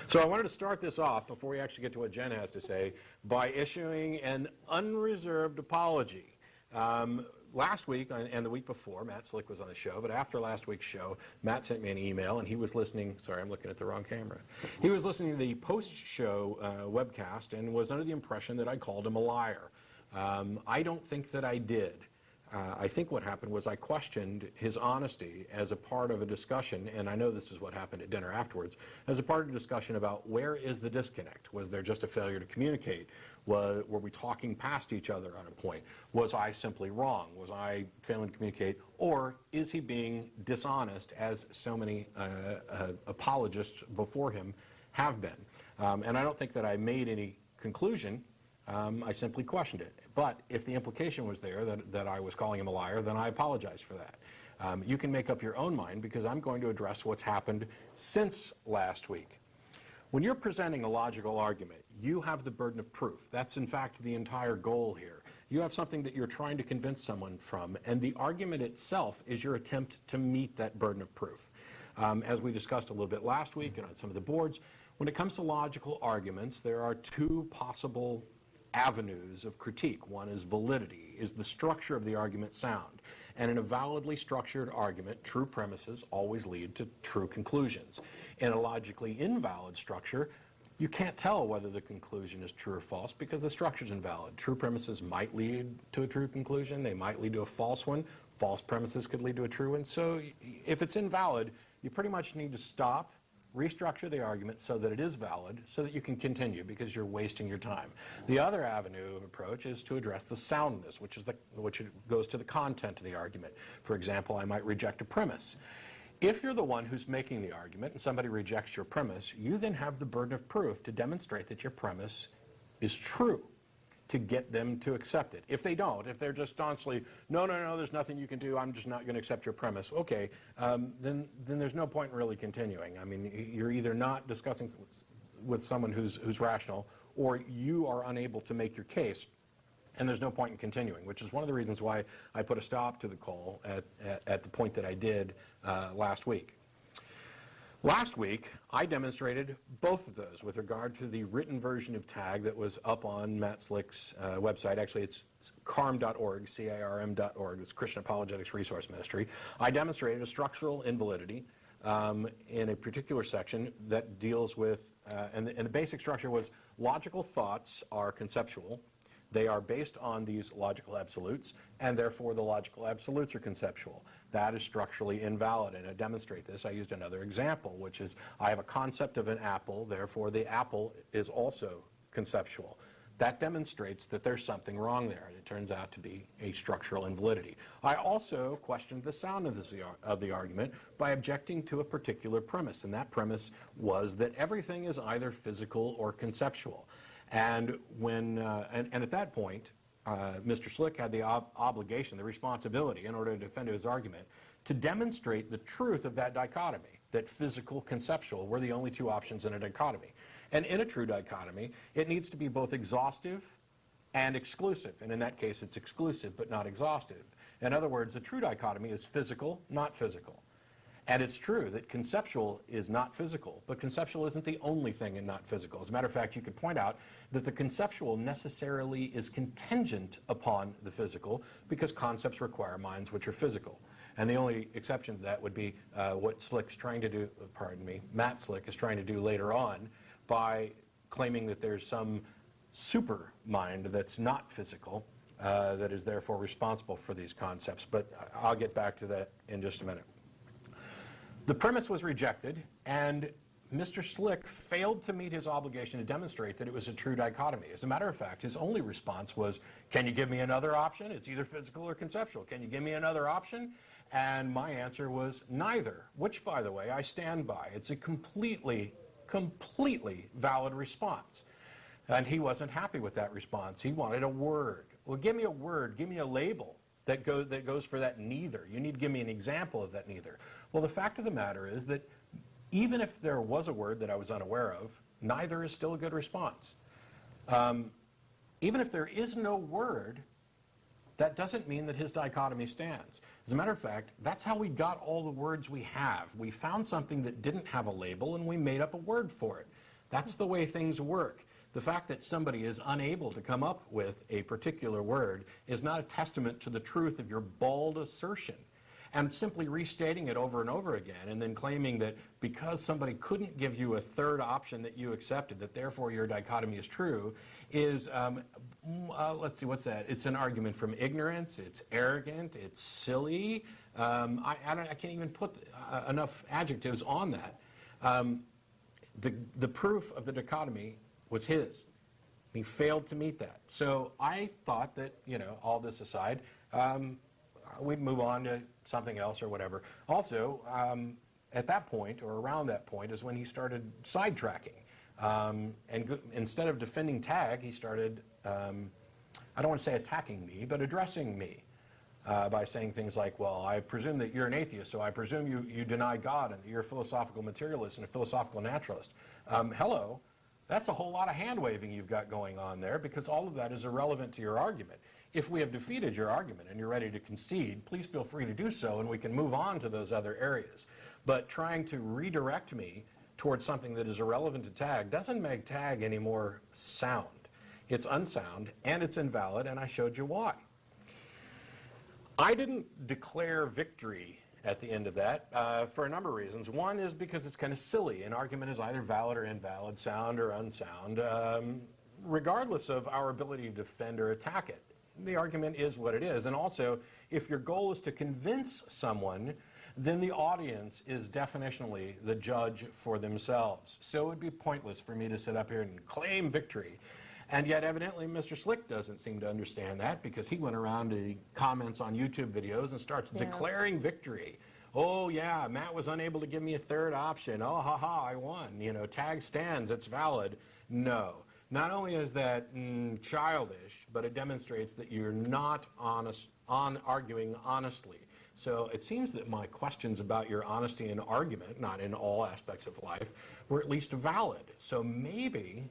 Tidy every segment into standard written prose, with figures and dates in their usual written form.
So I wanted to start this off, before we actually get to what Jen has to say, by issuing an unreserved apology. Last week and the week before, Matt Slick was on the show, but after last week's show, Matt sent me an email, and he was listening, sorry, I'm looking at the wrong camera. He was listening to the post-show webcast and was under the impression that I called him a liar. I don't think that I did. I think what happened was I questioned his honesty as a part of a discussion, and I know this is what happened at dinner afterwards, as a part of a discussion about where is the disconnect? Was there just a failure to communicate? Were we talking past each other on a point? Was I simply wrong? Was I failing to communicate? Or is he being dishonest, as so many apologists before him have been? And I don't think that I made any conclusion. I simply questioned it. But if the implication was there that I was calling him a liar, then I apologize for that. You can make up your own mind, because I'm going to address what's happened since last week. When you're presenting a logical argument, you have the burden of proof. That's in fact the entire goal here. You have something that you're trying to convince someone from, and the argument itself is your attempt to meet that burden of proof. As we discussed a little bit last week and on some of the boards, when it comes to logical arguments, there are two possible avenues of critique. One is validity. Is the structure of the argument sound? And in a validly structured argument, true premises always lead to true conclusions. In a logically invalid structure, you can't tell whether the conclusion is true or false because the structure is invalid. True premises might lead to a true conclusion. They might lead to a false one. False premises could lead to a true one. So if it's invalid, you pretty much need to stop, restructure the argument so that it is valid, so that you can continue, because you're wasting your time. The other avenue of approach is to address the soundness, which goes to the content of the argument. For example, I might reject a premise. If you're the one who's making the argument and somebody rejects your premise, you then have the burden of proof to demonstrate that your premise is true, to get them to accept it. If they don't, if they're just staunchly, no, there's nothing you can do, I'm just not going to accept your premise, okay, then there's no point in really continuing. I mean, you're either not discussing with someone who's rational, or you are unable to make your case, and there's no point in continuing, which is one of the reasons why I put a stop to the call at the point that I did last week. Last week, I demonstrated both of those with regard to the written version of TAG that was up on Matt Slick's website. Actually, it's carm.org, C-A-R-M.org, it's Christian Apologetics Resource Ministry. I demonstrated a structural invalidity in a particular section that deals with, and the basic structure was logical thoughts are conceptual. They are based on these logical absolutes, and therefore the logical absolutes are conceptual. That is structurally invalid, and to demonstrate this, I used another example, which is I have a concept of an apple, therefore the apple is also conceptual. That demonstrates that there's something wrong there, and it turns out to be a structural invalidity. I also questioned the sound of the argument by objecting to a particular premise, and that premise was that everything is either physical or conceptual. And when and at that point, Mr. Slick had the obligation, the responsibility, in order to defend his argument, to demonstrate the truth of that dichotomy, that physical, conceptual were the only two options in a dichotomy. And in a true dichotomy, it needs to be both exhaustive and exclusive. And in that case, it's exclusive but not exhaustive. In other words, a true dichotomy is physical, not physical. And it's true that conceptual is not physical, but conceptual isn't the only thing in not physical. As a matter of fact, you could point out that the conceptual necessarily is contingent upon the physical, because concepts require minds which are physical. And the only exception to that would be what Slick's trying to do, Matt Slick is trying to do later on by claiming that there's some super mind that's not physical that is therefore responsible for these concepts. But I'll get back to that in just a minute. The premise was rejected, and Mr. Slick failed to meet his obligation to demonstrate that it was a true dichotomy. As a matter of fact, his only response was, can you give me another option? It's either physical or conceptual. Can you give me another option? And my answer was neither, which, by the way, I stand by. It's a completely valid response. And he wasn't happy with that response. He wanted a word. Well, give me a word. Give me a label that goes for that neither. You need to give me an example of that neither. Well, the fact of the matter is that even if there was a word that I was unaware of, neither is still a good response. Even if there is no word, that doesn't mean that his dichotomy stands. As a matter of fact, that's how we got all the words we have. We found something that didn't have a label, and we made up a word for it. That's the way things work. The fact that somebody is unable to come up with a particular word is not a testament to the truth of your bald assertion. And simply restating it over and over again and then claiming that because somebody couldn't give you a third option that you accepted, that therefore your dichotomy is true, is, let's see, what's that? It's an argument from ignorance, it's arrogant, it's silly. I can't even put enough adjectives on that. The proof of the dichotomy was his. He failed to meet that. So I thought that, all this aside, we'd move on to something else or whatever. Also, at that point, or around that point, is when he started sidetracking. Instead of defending tag, he started, I don't want to say attacking me, but addressing me by saying things like, well, I presume that you're an atheist, so I presume you deny God and that you're a philosophical materialist and a philosophical naturalist. Hello. That's a whole lot of hand-waving you've got going on there, because all of that is irrelevant to your argument. If we have defeated your argument and you're ready to concede, please feel free to do so, and we can move on to those other areas. But trying to redirect me towards something that is irrelevant to tag doesn't make tag any more sound. It's unsound, and it's invalid, and I showed you why. I didn't declare victory at the end of that for a number of reasons. One is because it's kind of silly. An argument is either valid or invalid, sound or unsound, regardless of our ability to defend or attack it. The argument is what it is. And also, if your goal is to convince someone, then the audience is definitionally the judge for themselves. So it would be pointless for me to sit up here and claim victory. And yet, evidently, Mr. Slick doesn't seem to understand that, because he went around to comments on YouTube videos and starts declaring victory. Oh, yeah, Matt was unable to give me a third option. Oh, ha-ha, I won. Tag stands, it's valid. No. Not only is that childish, but it demonstrates that you're not arguing honestly. So it seems that my questions about your honesty in argument, not in all aspects of life, were at least valid. So maybe,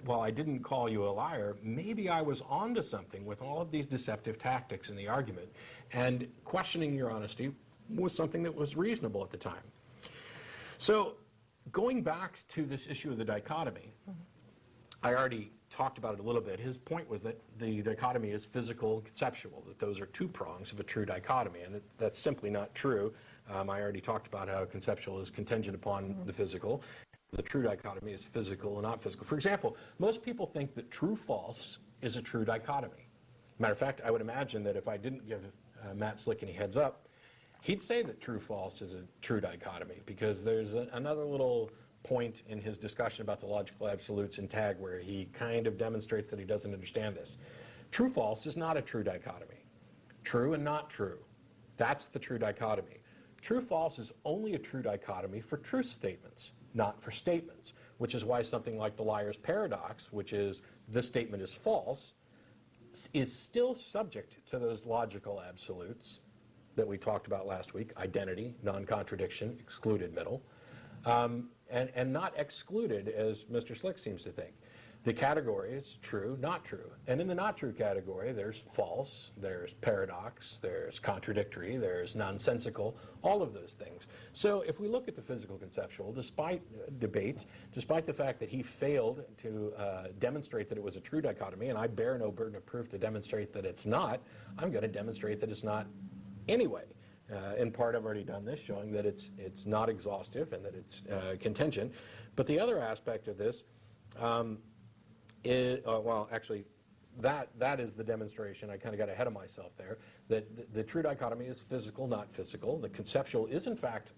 while I didn't call you a liar, maybe I was onto something with all of these deceptive tactics in the argument. And questioning your honesty was something that was reasonable at the time. So going back to this issue of the dichotomy, I already talked about it a little bit. His point was that the dichotomy is physical and conceptual, that those are two prongs of a true dichotomy, and that's simply not true. I already talked about how conceptual is contingent upon the physical. The true dichotomy is physical and not physical. For example, most people think that true-false is a true dichotomy. Matter of fact, I would imagine that if I didn't give Matt Slick any heads up, he'd say that true-false is a true dichotomy, because there's another little point in his discussion about the logical absolutes in tag where he kind of demonstrates that he doesn't understand this. True-false is not a true dichotomy. True and not true. That's the true dichotomy. True-false is only a true dichotomy for truth statements, not for statements, which is why something like the liar's paradox, which is this statement is false, is still subject to those logical absolutes that we talked about last week: identity, non-contradiction, excluded middle. And not excluded, as Mr. Slick seems to think. The category is true, not true. And in the not true category, there's false, there's paradox, there's contradictory, there's nonsensical, all of those things. So if we look at the physical conceptual, despite debate, despite the fact that he failed to demonstrate that it was a true dichotomy, and I bear no burden of proof to demonstrate that it's not, I'm going to demonstrate that it's not anyway. In part, I've already done this, showing that it's not exhaustive and that it's contingent. But the other aspect of this is, well, actually, that is the demonstration. I kind of got ahead of myself there. That the true dichotomy is physical, not physical. The conceptual is, in fact,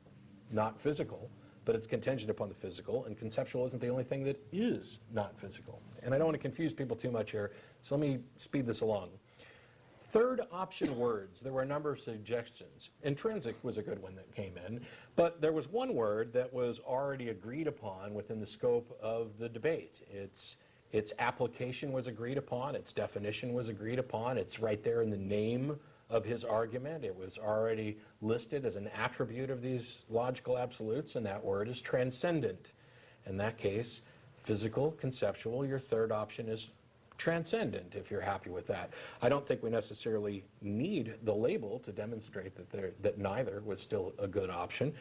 not physical, but it's contingent upon the physical. And conceptual isn't the only thing that is not physical. And I don't want to confuse people too much here, so let me speed this along. Third option words, there were a number of suggestions. Intrinsic was a good one that came in, but there was one word that was already agreed upon within the scope of the debate. Its application was agreed upon, its definition was agreed upon, it's right there in the name of his argument. It was already listed as an attribute of these logical absolutes, and that word is transcendent. In that case, physical, conceptual, your third option is transcendent, if you're happy with that. I don't think we necessarily need the label to demonstrate that neither was still a good option.